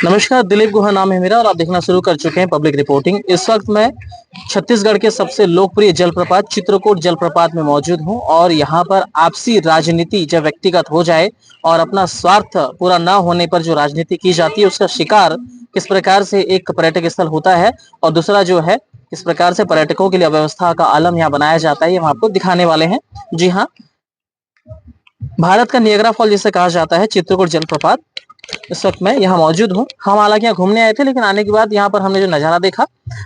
नमस्कार, दिलीप गुहा नाम है मेरा और आप देखना शुरू कर चुके हैं पब्लिक रिपोर्टिंग। इस वक्त मैं छत्तीसगढ़ के सबसे लोकप्रिय जलप्रपात चित्रकूट जलप्रपात में मौजूद हूं और यहां पर आपसी राजनीति जब व्यक्तिगत हो जाए और अपना स्वार्थ पूरा ना होने पर जो राजनीति की जाती है उसका शिकार किस प्रकार से एक पर्यटक स्थल होता है और दूसरा जो है किस प्रकार से पर्यटकों के लिए अव्यवस्था का आलम यहाँ बनाया जाता है, ये हम आपको दिखाने वाले हैं। जी हाँ, भारत का नियाग्रा फॉल जिसे कहा जाता है चित्रकूट जलप्रपात, इस वक्त मैं यहाँ मौजूद हूँ। हम हालांकि यहाँ घूमने आए थे, लेकिन आने के बाद यहाँ पर हमने जो नज़ारा देखा,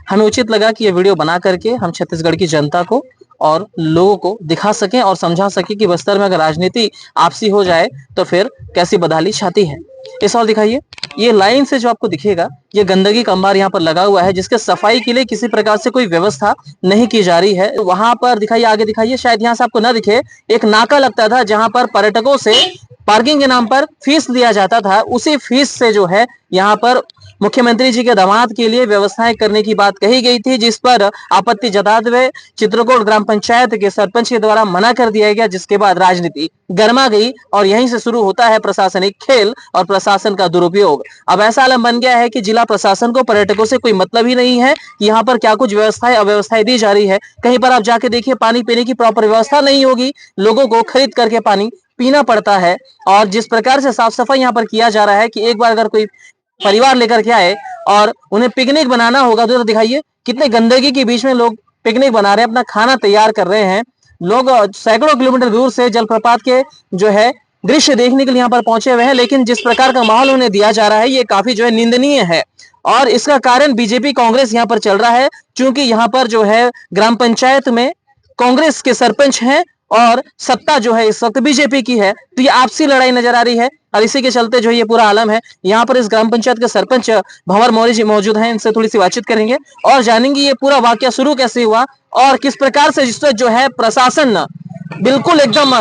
हमें उचित लगा कि ये वीडियो बना करके हम छत्तीसगढ़ की जनता को और लोगों को दिखा सकें और समझा सकें कि बस्तर में अगर राजनीति आपसी हो जाए तो फिर कैसी बदहाली छाती है। इस और दिखाइए, ये लाइन से जो आपको दिखेगा, ये गंदगी का अंबार यहाँ पर लगा हुआ है जिसके सफाई के लिए किसी प्रकार से कोई व्यवस्था नहीं की जा रही है। वहां पर दिखाइए, आगे दिखाइए, शायद यहाँ से आपको ना दिखे, एक नाका लगता था जहां पर पर्यटकों से पार्किंग के नाम पर फीस लिया जाता था। उसी फीस से जो है यहाँ पर मुख्यमंत्री जी के दामाद के लिए व्यवस्थाएं करने की बात कही गई थी, जिस पर आपत्ति जताते हुए चित्रकूट ग्राम पंचायत के सरपंच के द्वारा मना कर दिया गया, जिसके बाद राजनीति गर्मा गई और यहीं से शुरू होता है प्रशासनिक खेल और प्रशासन का दुरुपयोग। अब ऐसा आलम बन गया है कि जिला प्रशासन को पर्यटकों से कोई मतलब ही नहीं है कि यहाँ पर क्या कुछ व्यवस्थाएं अव्यवस्थाएं दी जा रही है। कहीं पर आप जाके देखिए, पानी पीने की प्रॉपर व्यवस्था नहीं होगी, लोगों को खरीद करके पानी पीना पड़ता है। और जिस प्रकार से साफ सफाई यहाँ पर किया जा रहा है कि एक बार अगर कोई परिवार लेकर के आए और उन्हें पिकनिक बनाना होगा तो दिखाइए कितने गंदगी के बीच में लोग पिकनिक बना रहे हैं, अपना खाना तैयार कर रहे हैं। लोग सैकड़ों किलोमीटर दूर से जलप्रपात के जो है दृश्य देखने के लिए यहाँ पर पहुंचे हुए हैं, लेकिन जिस प्रकार का माहौल उन्हें दिया जा रहा है ये काफी जो है निंदनीय है। और इसका कारण बीजेपी कांग्रेस यहाँ पर चल रहा है, क्योंकि यहाँ पर जो है ग्राम पंचायत में कांग्रेस के सरपंच हैं और सत्ता जो है इस वक्त बीजेपी की है, तो ये आपसी लड़ाई नजर आ रही है और इसी के चलते जो ये पूरा आलम है। यहाँ पर इस ग्राम पंचायत के सरपंच भंवर मौर्य जी मौजूद हैं, इनसे थोड़ी सी बातचीत करेंगे और जानेंगे ये पूरा वाकया शुरू कैसे हुआ और किस प्रकार से जिससे जो है प्रशासन बिल्कुल एकदम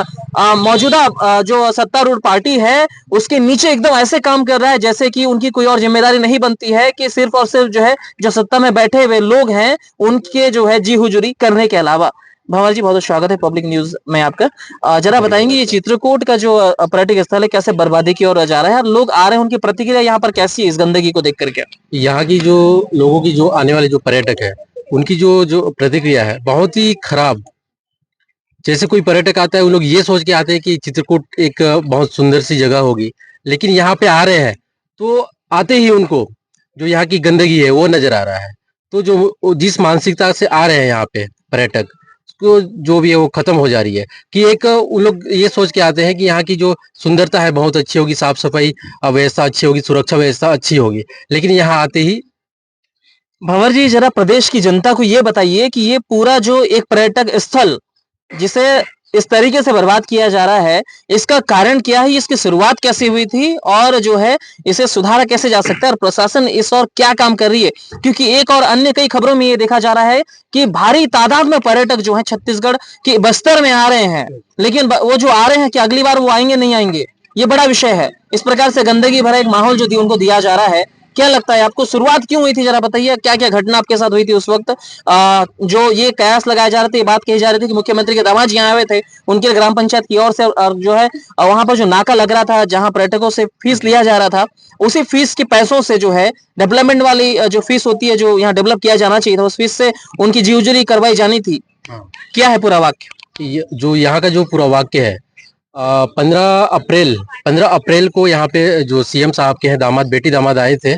मौजूदा जो सत्तारूढ़ पार्टी है उसके नीचे एकदम ऐसे काम कर रहा है जैसे कि उनकी कोई और जिम्मेदारी नहीं बनती है कि सिर्फ और सिर्फ जो है जो सत्ता में बैठे हुए लोग हैं उनके जो है जी हुजूरी करने के अलावा। भंवर जी, बहुत स्वागत है पब्लिक न्यूज में आपका। जरा बताएंगे ये चित्रकूट का जो पर्यटक स्थल है कैसे बर्बादी की ओर जा रहा है और लोग आ रहे हैं, उनकी प्रतिक्रिया यहाँ पर कैसी है इस गंदगी को देख करके? यहाँ की जो लोगों की जो आने वाले जो पर्यटक है उनकी जो जो प्रतिक्रिया है बहुत ही खराब। जैसे कोई पर्यटक आता है, वो लोग ये सोच के आते हैं कि चित्रकूट एक बहुत सुंदर सी जगह होगी, लेकिन यहाँ पे आ रहे हैं तो आते ही उनको जो यहाँ की गंदगी है वो नजर आ रहा है। तो जो जिस मानसिकता से आ रहे हैं यहाँ पे पर्यटक, उसको जो भी है वो खत्म हो जा रही है कि एक उन लोग ये सोच के आते हैं कि यहाँ की जो सुंदरता है बहुत अच्छी होगी, साफ सफाई व्यवस्था अच्छी होगी, सुरक्षा व्यवस्था अच्छी होगी, लेकिन यहाँ आते ही। भंवर जी, जरा प्रदेश की जनता को ये बताइए कि ये पूरा जो एक पर्यटक स्थल जिसे इस तरीके से बर्बाद किया जा रहा है, इसका कारण क्या है, इसकी शुरुआत कैसे हुई थी और जो है इसे सुधारा कैसे जा सकता है और प्रशासन इस और क्या काम कर रही है? क्योंकि एक और अन्य कई खबरों में ये देखा जा रहा है कि भारी तादाद में पर्यटक जो है छत्तीसगढ़ के बस्तर में आ रहे हैं, लेकिन वो जो आ रहे हैं कि अगली बार वो आएंगे नहीं आएंगे, ये बड़ा विषय है। इस प्रकार से गंदगी भरा एक माहौल जो उनको दिया जा रहा है, क्या लगता है आपको शुरुआत क्यों हुई थी? जरा बताइए क्या क्या घटना आपके साथ हुई थी उस वक्त। जो ये कयास लगाया जा रहा था, ये बात कही जा रही थी कि मुख्यमंत्री के दामाद जी आए हुए थे, उनके ग्राम पंचायत की ओर से और जो है वहां पर जो नाका लग रहा था जहां पर्यटकों से फीस लिया जा रहा था, उसी फीस के पैसों से जो है डेवलपमेंट वाली जो फीस होती है जो यहाँ डेवलप किया जाना चाहिए था, उस फीस से उनकी जीवजरी करवाई जानी थी। क्या है पूरा वाक्य? जो यहाँ का जो पूरा वाक्य है, 15 अप्रैल को यहाँ पे जो सीएम साहब के हैं दामाद, बेटी दामाद आए थे,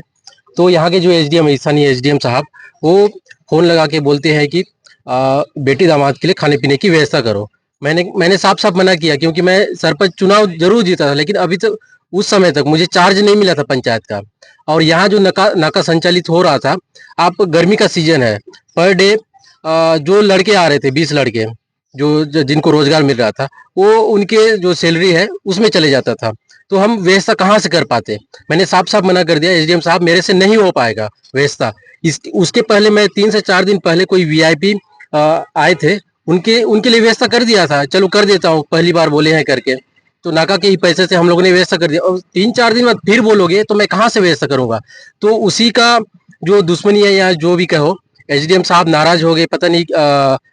तो यहाँ के जो एसडीएम, स्थानीय एसडीएम साहब, वो फोन लगा के बोलते हैं कि बेटी दामाद के लिए खाने पीने की व्यवस्था करो। मैंने साफ साफ मना किया, क्योंकि मैं सरपंच चुनाव जरूर जीता था, लेकिन अभी तक उस समय तक मुझे चार्ज नहीं मिला था पंचायत का। और यहाँ जो नाका संचालित हो रहा था, आप गर्मी का सीजन है, पर डे जो लड़के आ रहे थे, 20 लड़के जो जिनको रोजगार मिल रहा था, वो उनके जो सैलरी है उसमें चले जाता था, तो हम व्यवस्था कहाँ से कर पाते। मैंने साफ साफ मना कर दिया, एसडीएम साहब मेरे से नहीं हो पाएगा व्यवस्था। उसके पहले मैं 3 से 4 दिन पहले कोई वीआईपी आए थे, उनके लिए व्यवस्था कर दिया था, चलो कर देता हूँ, पहली बार बोले हैं करके, तो नाका के ही पैसे से हम लोगों ने व्यवस्था कर दिया। और 3-4 दिन बाद फिर बोलोगे तो मैं कहाँ से व्यवस्था करूंगा? तो उसी का जो दुश्मनी है या जो भी कहो, एसडीएम साहब नाराज हो गए, पता नहीं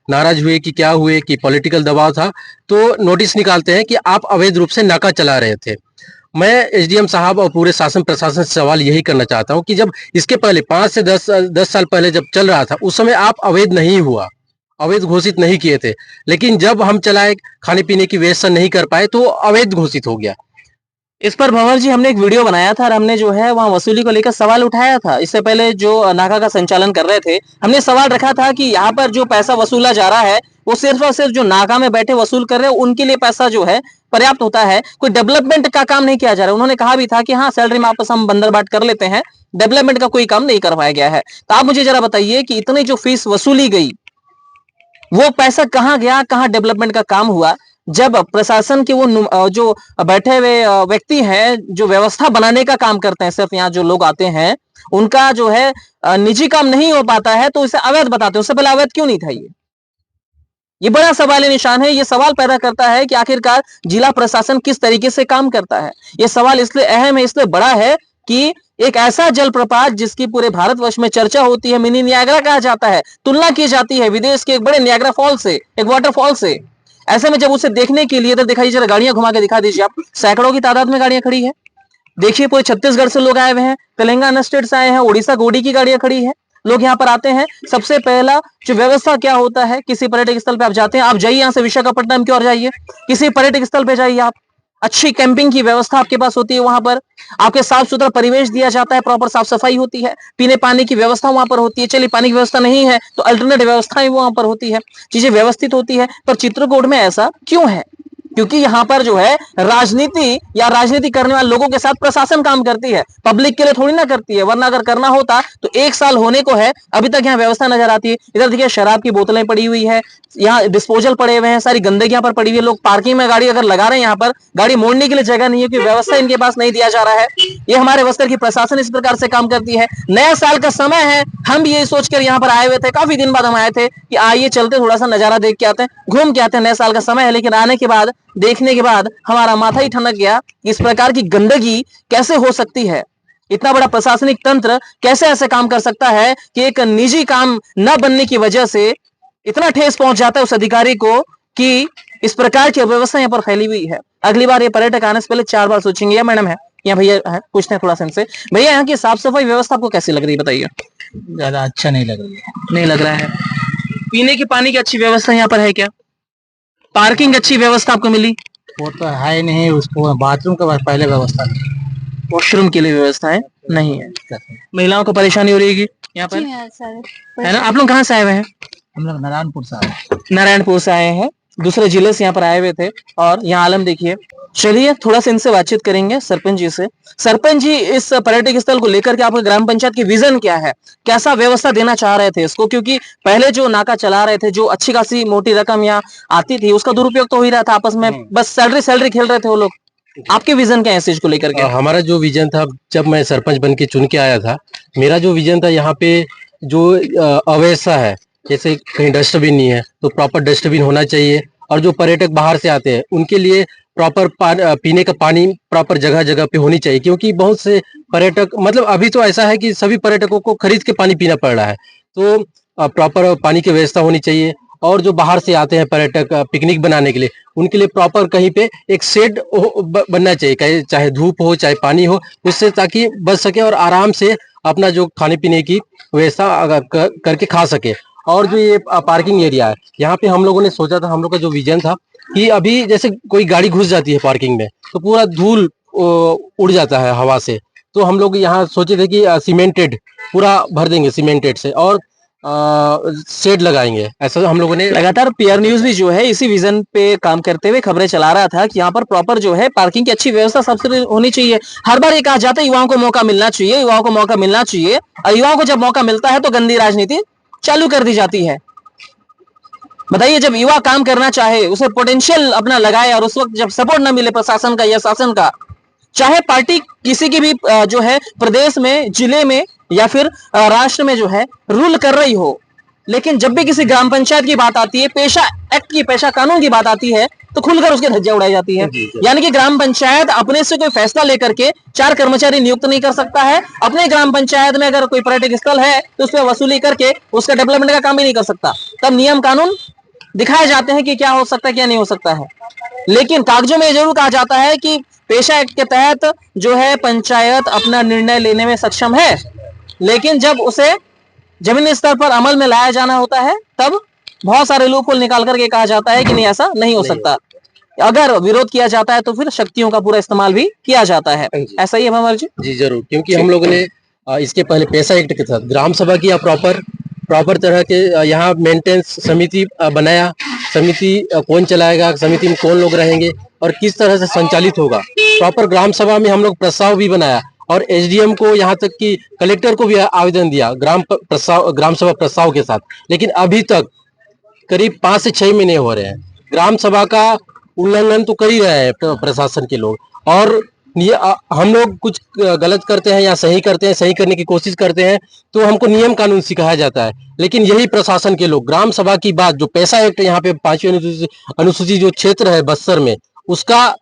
नाराज हुए कि क्या हुए, कि पॉलिटिकल दबाव था, तो नोटिस निकालते हैं कि आप अवैध रूप से नाका चला रहे थे। मैं एसडीएम साहब और पूरे शासन प्रशासन से सवाल यही करना चाहता हूं कि जब इसके पहले 5 से 10 साल पहले जब चल रहा था उस समय आप अवैध नहीं हुआ, अवैध घोषित नहीं किए थे, लेकिन जब हम चलाए खाने पीने की व्यवस्था नहीं कर पाए तो अवैध घोषित हो गया। इस पर भंवर जी हमने एक वीडियो बनाया था और हमने जो है वहां वसूली को लेकर सवाल उठाया था। इससे पहले जो नाका का संचालन कर रहे थे हमने सवाल रखा था कि यहाँ पर जो पैसा वसूला जा रहा है वो सिर्फ और सिर्फ जो नाका में बैठे वसूल कर रहे हैं उनके लिए पैसा जो है पर्याप्त होता है, कोई डेवलपमेंट का काम नहीं किया जा रहा है। उन्होंने कहा भी था कि हाँ सैलरी में आपस हम बंदर बाट कर लेते हैं, डेवलपमेंट का कोई काम नहीं करवाया गया है। तो आप मुझे जरा बताइए कि इतनी जो फीस वसूली गई वो पैसा कहाँ गया, कहाँ डेवलपमेंट का काम हुआ, जब प्रशासन के वो जो बैठे हुए व्यक्ति हैं जो व्यवस्था बनाने का काम करते हैं, सिर्फ यहाँ जो लोग आते हैं उनका जो है निजी काम नहीं हो पाता है तो इसे अवैध बताते हैं। उससे पहले अवैध क्यों नहीं था? ये बड़ा सवाल निशान है। ये सवाल पैदा करता है कि आखिरकार जिला प्रशासन किस तरीके से काम करता है। ये सवाल इसलिए अहम है, इसलिए बड़ा है कि एक ऐसा जलप्रपात जिसकी पूरे भारतवर्ष में चर्चा होती है, मिनी नियाग्रा कहा जाता है, तुलना की जाती है विदेश के एक बड़े नियाग्रा फॉल से, एक वाटरफॉल से। ऐसे में जब उसे देखने के लिए इधर दिखाई जरा गाड़ियां घुमा के दिखा दीजिए आप, सैकड़ों की तादाद में गाड़ियां खड़ी है। देखिए पूरे छत्तीसगढ़ से लोग आए हुए हैं, तेलंगाना स्टेट से आए हैं, उड़ीसा गोडी की गाड़ियां खड़ी है, लोग यहाँ पर आते हैं। सबसे पहला जो व्यवस्था क्या होता है, किसी पर्यटक स्थल पे आप जाते हैं, आप जाइए यहाँ से विशाखापट्टनम की ओर जाइए, किसी पर्यटक स्थल पे जाइए आप, अच्छी कैंपिंग की व्यवस्था आपके पास होती है, वहां पर आपके साफ सुथरा परिवेश दिया जाता है, प्रॉपर साफ सफाई होती है, पीने पानी की व्यवस्था वहां पर होती है। चलिए पानी की व्यवस्था नहीं है तो अल्टरनेट व्यवस्थाएं वहां पर होती है, चीजें व्यवस्थित होती है। पर चित्रकूट में ऐसा क्यों है? क्योंकि यहाँ पर जो है राजनीति या राजनीति करने वाले लोगों के साथ प्रशासन काम करती है, पब्लिक के लिए थोड़ी ना करती है। वरना अगर करना होता तो 1 साल होने को है, अभी तक यहाँ व्यवस्था नजर आती है। इधर देखिए शराब की बोतलें पड़ी हुई है, यहाँ डिस्पोजल पड़े हुए हैं, सारी गंदगी यहाँ पर पड़ी हुई है। लोग पार्किंग में गाड़ी अगर लगा रहे हैं, यहाँ पर गाड़ी मोड़ने के लिए जगह नहीं है क्योंकि व्यवस्था इनके पास नहीं दिया जा रहा है। ये हमारे बस्तर की प्रशासन इस प्रकार से काम करती है। नया साल का समय है, हम भी ये सोचकर यहाँ पर आए हुए थे, काफी दिन बाद हम आए थे कि आइए चलते थोड़ा सा नजारा देख के आते हैं, घूम के आते हैं। नए साल का समय है, लेकिन आने के बाद देखने के बाद हमारा माथा ही ठनक गया। इस प्रकार की गंदगी कैसे हो सकती है? इतना बड़ा प्रशासनिक तंत्र कैसे ऐसे काम कर सकता है कि एक निजी काम न बनने की वजह से इतना ठेस पहुंच जाता है उस अधिकारी को कि इस प्रकार की व्यवस्था यहाँ पर फैली हुई है। अगली बार ये पर्यटक आने से पहले 4 बार सोचेंगे। या मैडम है या भैया है, पूछते हैं थोड़ा सा इनसे, भैया यहाँ की साफ सफाई व्यवस्था आपको कैसी लग रही है बताइए? ज्यादा अच्छा नहीं लग रही है। नहीं लग रहा है। पीने के पानी की अच्छी व्यवस्था यहाँ पर है क्या? पार्किंग अच्छी व्यवस्था आपको मिली? वो तो है नहीं, उसको बाथरूम का पहले व्यवस्था नहीं। वॉशरूम के लिए व्यवस्था है नहीं है। महिलाओं को परेशानी हो रही है यहाँ पर, है ना? आप लोग कहाँ से आए हुए हैं? हम लोग नारायणपुर से आए। नारायणपुर से आए हैं, दूसरे जिले से यहाँ पर आए हुए थे और यहाँ आलम देखिए। चलिए थोड़ा सा इनसे बातचीत करेंगे, सरपंच जी से। सरपंच जी, इस पर्यटक स्थल को लेकर के आपके ग्राम पंचायत की विजन क्या है? कैसा व्यवस्था देना चाह रहे थे इसको? क्योंकि पहले जो नाका चला रहे थे, जो अच्छी खासी मोटी रकम यहाँ आती थी, उसका दुरुपयोग तो हो ही रहा था, आपस में बस सैलरी सैलरी खेल रहे थे वो लोग। आपके विजन क्या है इस चीज को लेकर के? हमारा जो विजन था, जब मैं सरपंच बन के चुन के आया था, मेरा जो विजन था यहाँ पे जो अव्यवस्था है, जैसे कहीं डस्टबिन नहीं है तो प्रॉपर डस्टबिन होना चाहिए। और जो पर्यटक बाहर से आते हैं उनके लिए प्रॉपर पीने का पानी प्रॉपर जगह जगह पे होनी चाहिए। क्योंकि बहुत से पर्यटक, मतलब अभी तो ऐसा है कि सभी पर्यटकों को खरीद के पानी पीना पड़ रहा है, तो प्रॉपर पानी की व्यवस्था होनी चाहिए। और जो बाहर से आते हैं पर्यटक पिकनिक बनाने के लिए, उनके लिए प्रॉपर कहीं पे एक शेड बनना चाहिए, चाहे धूप हो चाहे पानी हो, उससे ताकि बच सके और आराम से अपना जो खाने पीने की व्यवस्था करके खा सके। और जो ये पार्किंग एरिया है, यहाँ पे हम लोगों ने सोचा था, हम लोग का जो विजन था कि अभी जैसे कोई गाड़ी घुस जाती है पार्किंग में तो पूरा धूल उड़ जाता है हवा से, तो हम लोग यहाँ सोचे थे कि सीमेंटेड पूरा भर देंगे सीमेंटेड से और शेड लगाएंगे। ऐसा हम लोगों ने लगातार पीआर न्यूज भी जो है इसी विजन पे काम करते हुए खबरें चला रहा था कि यहाँ पर प्रॉपर जो है पार्किंग की अच्छी व्यवस्था सबसे होनी चाहिए। हर बार ये कहा जाता है युवाओं को मौका मिलना चाहिए, युवाओं को मौका मिलना चाहिए, और युवाओं को जब मौका मिलता है तो गंदी राजनीति चालू कर दी जाती है। बताइए, जब युवा काम करना चाहे, उसे पोटेंशियल अपना लगाए, और उस वक्त जब सपोर्ट न मिले प्रशासन का या शासन का, चाहे पार्टी किसी की भी जो है प्रदेश में, जिले में या फिर राष्ट्र में जो है रूल कर रही हो, लेकिन जब भी किसी ग्राम पंचायत की बात आती है, पेशा एक्ट की, पेशा कानून की बात आती है, तो खुलकर उसके धज्जियां उड़ाई जाती है। यानी कि ग्राम पंचायत अपने से कोई फैसला लेकर के 4 कर्मचारी नियुक्त नहीं कर सकता है। अपने ग्राम पंचायत में अगर कोई पर्यटक स्थल है तो उस पर वसूली करके उसका डेवलपमेंट का काम भी नहीं कर सकता। तब नियम कानून दिखाए जाते हैं कि क्या हो सकता है क्या नहीं हो सकता है, लेकिन कागजों में ये जरूर कहा जाता है कि पेशा एक्ट के तहत जो है पंचायत अपना निर्णय लेने में सक्षम है, लेकिन जब उसे जमीनी स्तर पर अमल में लाया जाना होता है तब बहुत सारे लूपहोल निकाल करके कहा जाता है कि नहीं ऐसा नहीं हो सकता। अगर विरोध किया जाता है तो फिर शक्तियों का पूरा इस्तेमाल भी किया जाता है। ऐसा ही है भंवर जी? जी जरूर, क्योंकि हम लोगों ने इसके पहले पेशा एक्ट के तहत ग्राम सभा की प्रॉपर तरह के यहाँ मेंटेनेंस समिति बनाया। समिति कौन चलाएगा, समिति में कौन लोग रहेंगे और किस तरह से संचालित होगा, प्रॉपर ग्राम सभा में हम लोग प्रस्ताव भी बनाया और एसडीएम को यहाँ तक कि कलेक्टर को भी आवेदन दिया ग्राम सभा प्रस्ताव के साथ। लेकिन अभी तक करीब 5 से 6 महीने हो रहे हैं, ग्राम सभा का उल्लंघन तो कर ही रहे हैं प्रशासन के लोग। और हम लोग कुछ गलत करते हैं या सही करते हैं, सही करने की कोशिश करते हैं तो हमको नियम कानून सिखाया जाता है, लेकिन यही प्रशासन के लोग ग्राम सभा की बात, जो पैसा एक्ट यहाँ पे 5वीं अनुसूची जो क्षेत्र है बस्तर में, उसका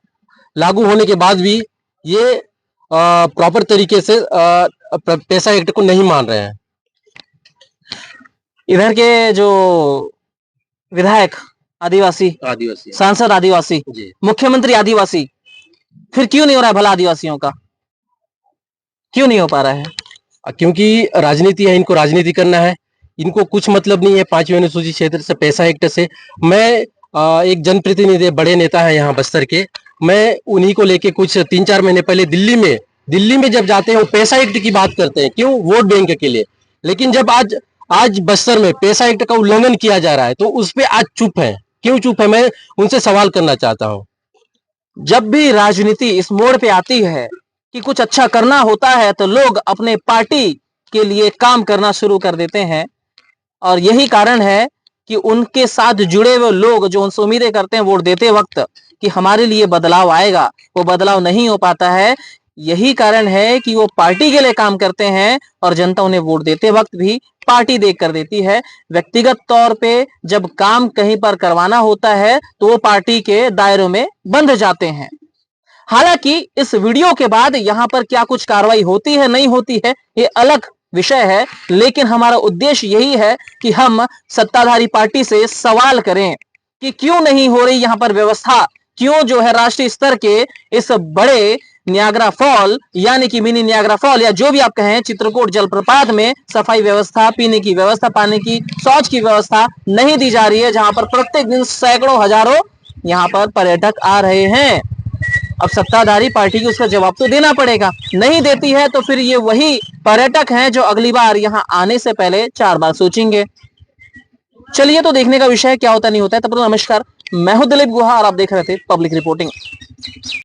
लागू होने के बाद भी ये प्रॉपर तरीके से पैसा एक्ट को नहीं मान रहे हैं। इधर के जो विधायक आदिवासी, सांसद आदिवासी, मुख्यमंत्री आदिवासी, फिर क्यों नहीं हो रहा है भला आदिवासियों का? क्यों नहीं हो पा रहा है? क्योंकि राजनीति है, इनको राजनीति करना है, इनको कुछ मतलब नहीं है 5वीं अनुसूची क्षेत्र से, पैसा एक्ट से। मैं एक जनप्रतिनिधि, बड़े नेता है यहाँ बस्तर के, मैं उन्हीं को लेके कुछ 3-4 महीने पहले दिल्ली में जब जाते हैं वो पैसा एक्ट की बात करते हैं, क्यों? वोट बैंक के लिए। लेकिन जब आज बस्तर में पैसा एक्ट का उल्लंघन किया जा रहा है तो उस पे आज चुप है। क्यों चुप है? मैं उनसे सवाल करना चाहता हूँ। जब भी राजनीति इस मोड़ पे आती है कि कुछ अच्छा करना होता है तो लोग अपने पार्टी के लिए काम करना शुरू कर देते हैं, और यही कारण है कि उनके साथ जुड़े हुए लोग जो उनसे उम्मीदें करते हैं वोट देते वक्त कि हमारे लिए बदलाव आएगा, वो बदलाव नहीं हो पाता है। यही कारण है कि वो पार्टी के लिए काम करते हैं और जनता उन्हें वोट देते वक्त भी पार्टी देख कर देती है। व्यक्तिगत तौर पे जब काम कहीं पर करवाना होता है तो वो पार्टी के दायरों में बंध जाते हैं। हालांकि इस वीडियो के बाद यहाँ पर क्या कुछ कार्रवाई होती है नहीं होती है ये अलग विषय है, लेकिन हमारा उद्देश्य यही है कि हम सत्ताधारी पार्टी से सवाल करें कि क्यों नहीं हो रही यहाँ पर व्यवस्था, क्यों जो है राष्ट्रीय स्तर के इस बड़े नियाग्रा फॉल यानी कि मिनी नियाग्रा फॉल या जो भी आप कहें चित्रकूट जलप्रपात में सफाई व्यवस्था, पीने की व्यवस्था, पानी की, शौच की व्यवस्था नहीं दी जा रही है, जहां पर प्रत्येक दिन सैकड़ों हजारों यहाँ पर पर्यटक आ रहे हैं। अब सत्ताधारी पार्टी को उसका जवाब तो देना पड़ेगा, नहीं देती है तो फिर ये वही पर्यटक हैं जो अगली बार यहाँ आने से पहले 4 बार सोचेंगे। चलिए तो देखने का विषय क्या होता नहीं होता है। तब तक नमस्कार, मैं हूं दिलीप गुहा और आप देख रहे थे पब्लिक रिपोर्टिंग।